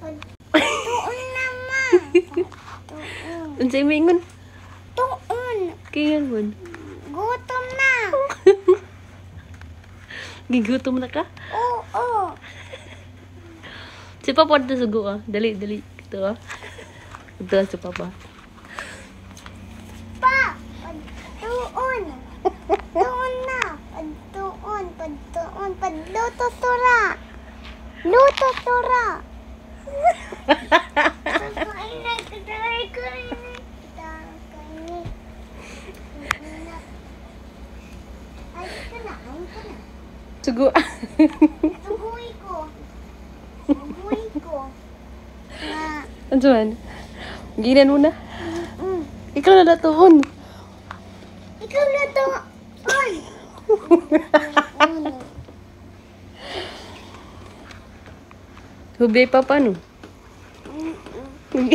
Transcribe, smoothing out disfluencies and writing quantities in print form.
Tuon naman. Tuon. Unsay mingon? Tuon. Kingan mo. Gutom na. Gigutom na ka? Oo. Si Papa dito sugo ah. Dali. Ito ah. Ito si Papa. Pa. Tuon. Tuon na. Tuon. Padluto tura. Luto tura. Sugo. Suguy ko. Na. Ano man? Ginan mo na. Mm. Ikaw na datuon. Ikaw na to. Oy. Hubay pa paano? Mm-mm.